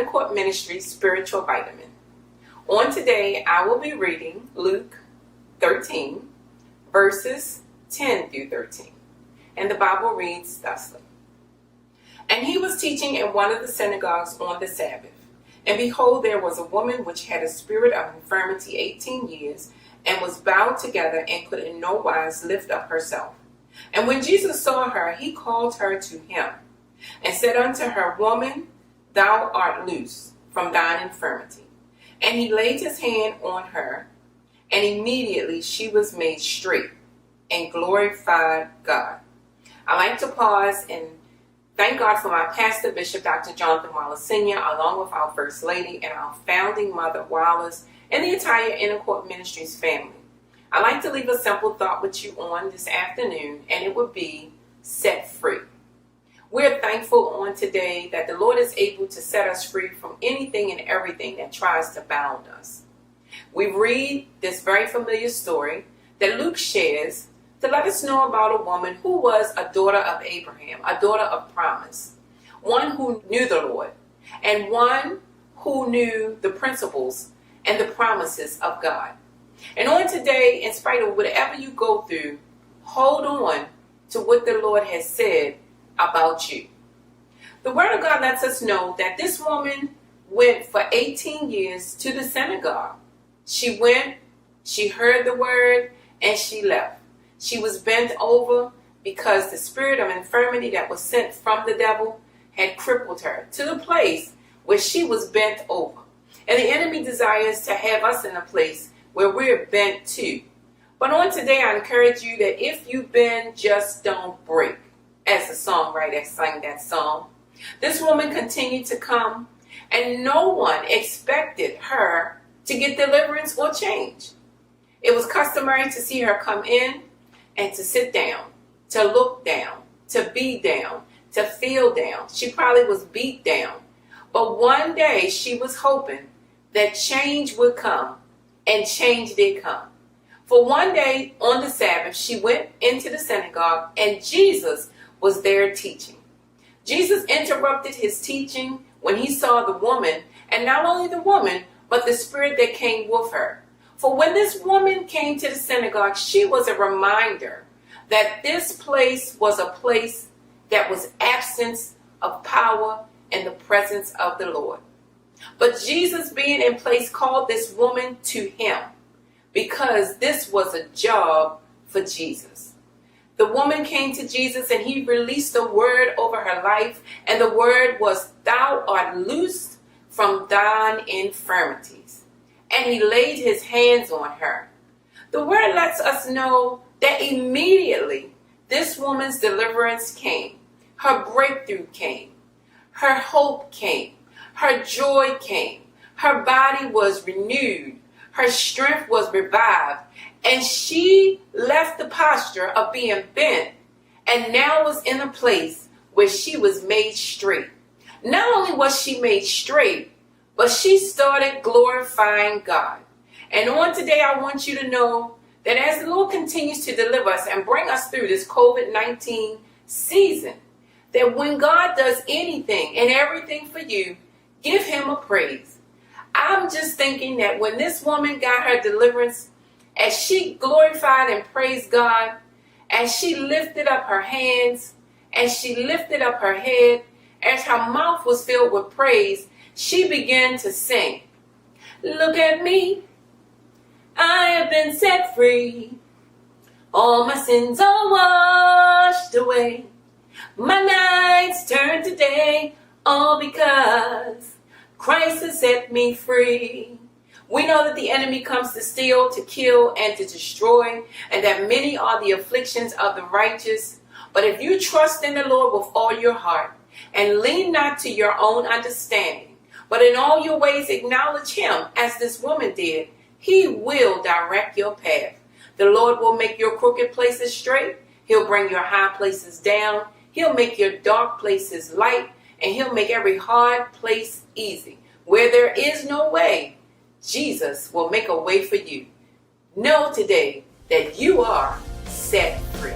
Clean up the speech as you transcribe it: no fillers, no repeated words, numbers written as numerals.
Inner Court Ministries Spiritual Vitamin. On today, I will be reading Luke 13, verses 10 through 13. And the Bible reads thusly. And he was teaching in one of the synagogues on the Sabbath. And behold, there was a woman which had a spirit of infirmity 18 years, and was bowed together, and could in no wise lift up herself. And when Jesus saw her, he called her to him, and said unto her, Woman, thou art loose from thine infirmity. And he laid his hand on her, and immediately she was made straight, and glorified God. I like to pause and thank God for my pastor, Bishop Dr. Jonathan Wallace Sr., along with our First Lady and our founding mother, Wallace, and the entire Inner Court Ministries family. I'd like to leave a simple thought with you on this afternoon, and it would be set free. We're thankful on today that the Lord is able to set us free from anything and everything that tries to bound us. We read this very familiar story that Luke shares to let us know about a woman who was a daughter of Abraham, a daughter of promise, one who knew the Lord, and one who knew the principles and the promises of God. And on today, in spite of whatever you go through, hold on to what the Lord has said about you. The Word of God lets us know that this woman went for 18 years to the synagogue. She went, she heard the word, and she left. She was bent over because the spirit of infirmity that was sent from the devil had crippled her to the place where she was bent over. And the enemy desires to have us in a place where we're bent too. But on today, I encourage you that if you bend, just don't break, as the songwriter sang that song. This woman continued to come, and no one expected her to get deliverance or change. It was customary to see her come in and to sit down, to look down, to be down, to feel down. She probably was beat down. But one day she was hoping that change would come, and change did come. For one day on the Sabbath, she went into the synagogue, and Jesus was there teaching. Jesus interrupted his teaching when he saw the woman, and not only the woman, but the spirit that came with her. For when this woman came to the synagogue, she was a reminder that this place was a place that was absence of power and the presence of the Lord. But Jesus, being in place, called this woman to him because this was a job for Jesus. The woman came to Jesus, and he released a word over her life, and the word was, Thou art loosed from thine infirmities. And he laid his hands on her. The word lets us know that immediately this woman's deliverance came. Her breakthrough came. Her hope came. Her joy came. Her body was renewed. Her strength was revived. And she left the posture of being bent and now was in a place where she was made straight. Not only was she made straight, but she started glorifying God. And on today, I want you to know that as the Lord continues to deliver us and bring us through this COVID-19 season, that when God does anything and everything for you, give him a praise. I'm just thinking that when this woman got her deliverance, as she glorified and praised God, as she lifted up her hands, as she lifted up her head, as her mouth was filled with praise, she began to sing. Look at me, I have been set free. All my sins are washed away. My nights turn to day, all because Christ has set me free. We know that the enemy comes to steal, to kill, and to destroy, and that many are the afflictions of the righteous. But if you trust in the Lord with all your heart, and lean not to your own understanding, but in all your ways acknowledge him, as this woman did, he will direct your path. The Lord will make your crooked places straight. He'll bring your high places down. He'll make your dark places light, and he'll make every hard place easy. Where there is no way, Jesus will make a way for you. Know today that you are set free.